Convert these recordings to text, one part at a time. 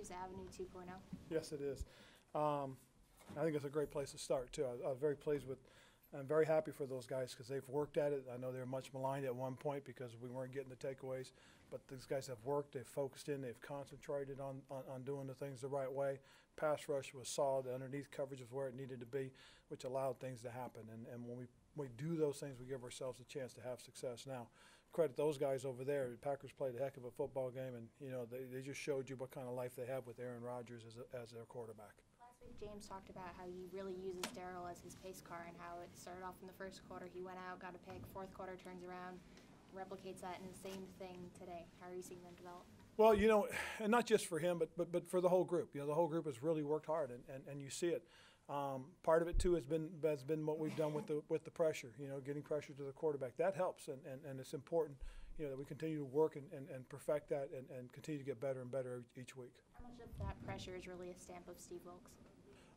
Matthews Avenue 2.0? Yes, it is. I think it's a great place to start, too. I'm very pleased with I'm very happy for those guys because they've worked at it. I know they were much maligned at one point because we weren't getting the takeaways, but these guys have worked, they've focused in, they've concentrated on doing the things the right way. Pass rush was solid, underneath coverage was where it needed to be, which allowed things to happen. And when we do those things, we give ourselves a chance to have success. Now, credit those guys over there. The Packers played a heck of a football game, and they just showed you what kind of life they have with Aaron Rodgers as their quarterback. Last week, James talked about how he really uses Darryl as his pace car and how it started off in the first quarter. He went out, got a pick, fourth quarter turns around, replicates that, and the same thing today. How are you seeing them develop? Well, and not just for him, but for the whole group. The whole group has really worked hard, and you see it. Part of it too has been what we've done with the pressure. Getting pressure to the quarterback, that helps, and it's important. That we continue to work and perfect that, and continue to get better and better each week. How much of that pressure is really a stamp of Steve Wilkes?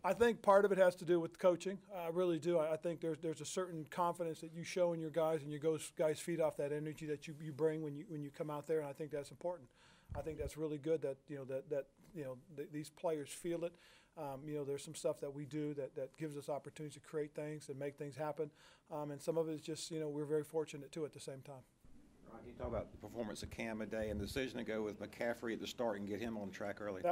I think part of it has to do with coaching. I really do. I think there's a certain confidence that you show in your guys, and your guys feed off that energy that you bring when you come out there, and I think that's important. I think that's really good that these players feel it. There's some stuff that we do that gives us opportunities to create things and make things happen, and some of it is just we're very fortunate too at the same time. Ron, can you talk about the performance of Cam today and the decision to go with McCaffrey at the start and get him on track early?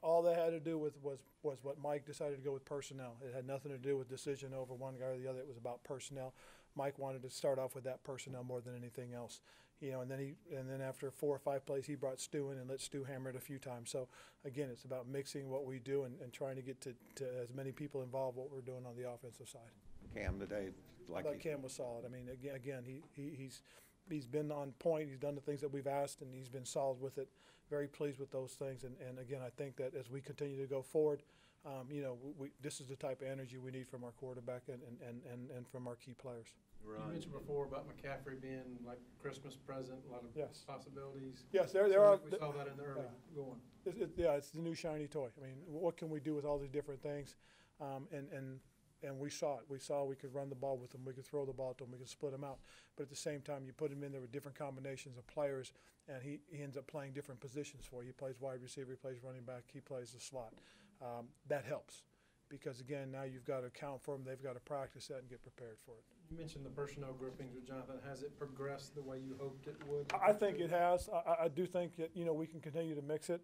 All that had to do with was what Mike decided to go with personnel. It had nothing to do with decision over one guy or the other. It was about personnel. Mike wanted to start off with that personnel more than anything else. And then after 4 or 5 plays, he brought Stu in and let Stu hammer it a few times. So again, it's about mixing what we do and trying to get to as many people involved what we're doing on the offensive side. Cam today, I thought Cam was solid. I mean, again, he's been on point. He's done the things that we've asked, and he's been solid with it. Very pleased with those things. And again, I think that as we continue to go forward, this is the type of energy we need from our quarterback and from our key players. You mentioned before about McCaffrey being like a Christmas present, a lot of possibilities. Yes, there are. We saw that in the early going. It's the new shiny toy. I mean, what can we do with all these different things? And we saw it. We saw we could run the ball with them. We could throw the ball to them. We could split them out. But at the same time, you put him in there with different combinations of players, and he ends up playing different positions for you. He plays wide receiver. He plays running back. He plays the slot. That helps because, again, now you've got to account for them. They've got to practice that and get prepared for it. You mentioned the personnel groupings with Jonathan. Has it progressed the way you hoped it would? I think it has. I do think that, we can continue to mix it.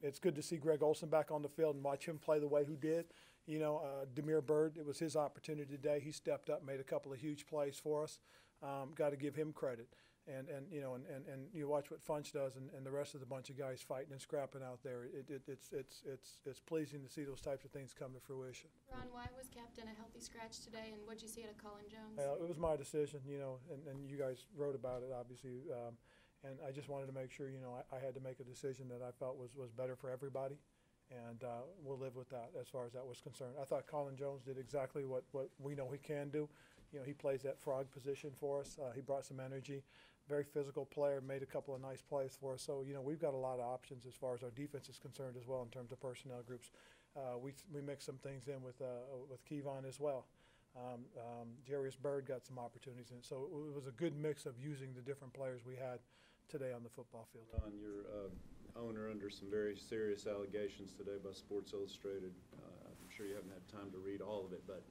It's good to see Greg Olsen back on the field and watch him play the way he did. Demir Bird, it was his opportunity today. He stepped up, made a couple of huge plays for us. Got to give him credit. And you watch what Funch does and the rest of the bunch of guys fighting and scrapping out there. It's pleasing to see those types of things come to fruition. Ron, why was Captain a healthy scratch today, and what did you see out of Colin Jones? It was my decision, and you guys wrote about it, obviously. And I just wanted to make sure, I had to make a decision that I felt was better for everybody. And we'll live with that as far as that was concerned. I thought Colin Jones did exactly what we know he can do. He plays that frog position for us. He brought some energy. Very physical player, made a couple of nice plays for us. So, we've got a lot of options as far as our defense is concerned as well in terms of personnel groups. We mixed some things in with Kevon as well. Jarius Byrd got some opportunities in it. So it was a good mix of using the different players we had today on the football field. On your owner under some very serious allegations today by Sports Illustrated. I'm sure you haven't had time to read all of it, but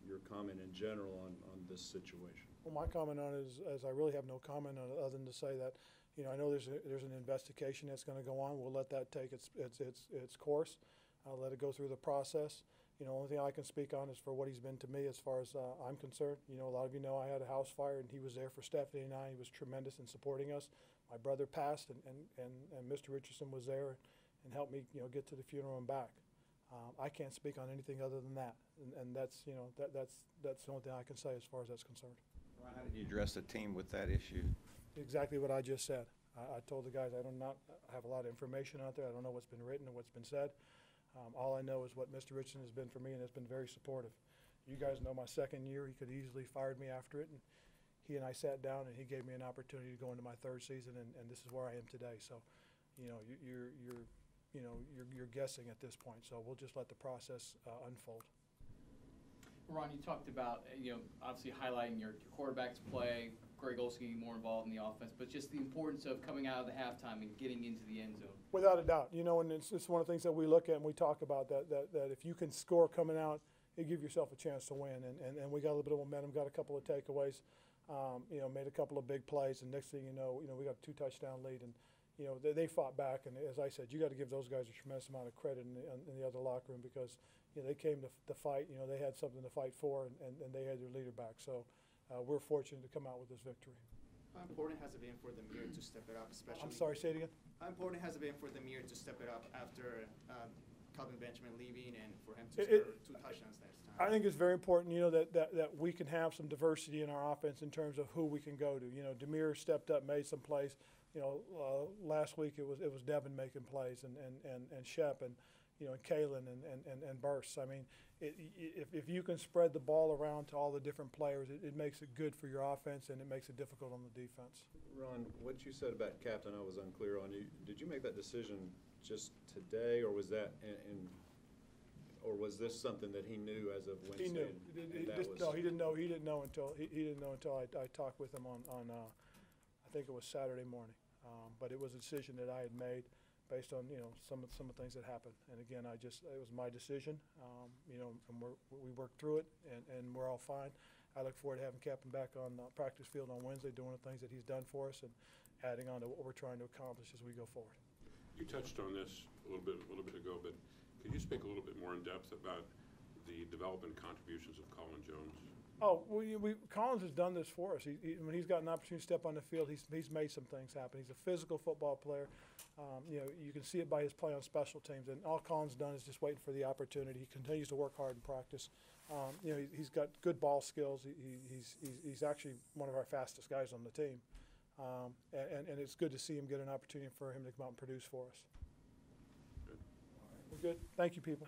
your comment in general on this situation. Well, my comment on it is I really have no comment on it other than to say that, I know there's an investigation that's going to go on. We'll let that take its course. I'll let it go through the process. The only thing I can speak on is for what he's been to me as far as I'm concerned. A lot of you know I had a house fire, and he was there for Stephanie and I. He was tremendous in supporting us. My brother passed, and Mr. Richardson was there and helped me, get to the funeral and back. I can't speak on anything other than that, and that's that's the only thing I can say as far as that's concerned. Ron, how did you address the team with that issue? Exactly what I just said. I told the guys I have a lot of information out there. I don't know what's been written and what's been said. All I know is what Mr. Richardson has been for me, and has been very supportive. You guys know my second year. He could easily fired me after it, and he and I sat down, and he gave me an opportunity to go into my third season, and this is where I am today. So, you're guessing at this point. So we'll just let the process unfold. Ron, you talked about obviously highlighting your quarterback's play, Greg Olsen getting more involved in the offense, but just the importance of coming out of the halftime and getting into the end zone. Without a doubt, you know, and it's one of the things that we look at and we talk about, that if you can score coming out, you give yourself a chance to win. And we got a little bit of momentum, got a couple of takeaways, you know, made a couple of big plays, and next thing you know, we got a 2-touchdown lead, and you know they fought back. And as I said, you got to give those guys a tremendous amount of credit in the other locker room, because you know they came to fight. You know, they had something to fight for, and they had their leader back. So we're fortunate to come out with this victory. How important has it been for the Mirror to step it up, especially? I'm sorry, say it again. How important has it been for the Mirror to step it up after Calvin Benjamin leaving, and for him to score 2 touchdowns next time? I think it's very important, you know, that we can have some diversity in our offense in terms of who we can go to. You know, Demir stepped up, made some plays. You know, last week it was Devin making plays, and Shep, and you know, and Kalen and Burst. I mean, if you can spread the ball around to all the different players, it makes it good for your offense, and it makes it difficult on the defense. Ron, what you said about captain, I was unclear on. Did you make that decision just today, or was that or was this something that he knew as of Wednesday? He knew. No, he didn't know. He didn't know until I talked with him on I think it was Saturday morning. But it was a decision that I had made based on, you know, some of the things that happened. And again, it was my decision, you know, and we worked through it, and we're all fine. I look forward to having Captain back on the practice field on Wednesday, doing the things that he's done for us and adding on to what we're trying to accomplish as we go forward. You touched on this a little bit ago, but could you speak a little bit more in depth about the development contributions of Colin Jones? Oh, Collins has done this for us. When he's got an opportunity to step on the field, he's made some things happen. He's a physical football player. You know, you can see it by his play on special teams. And all Collins done is just waiting for the opportunity. He continues to work hard in practice. You know, he's got good ball skills. He's actually one of our fastest guys on the team. And it's good to see him get an opportunity for him to come out and produce for us. Good. We're good. Thank you, people.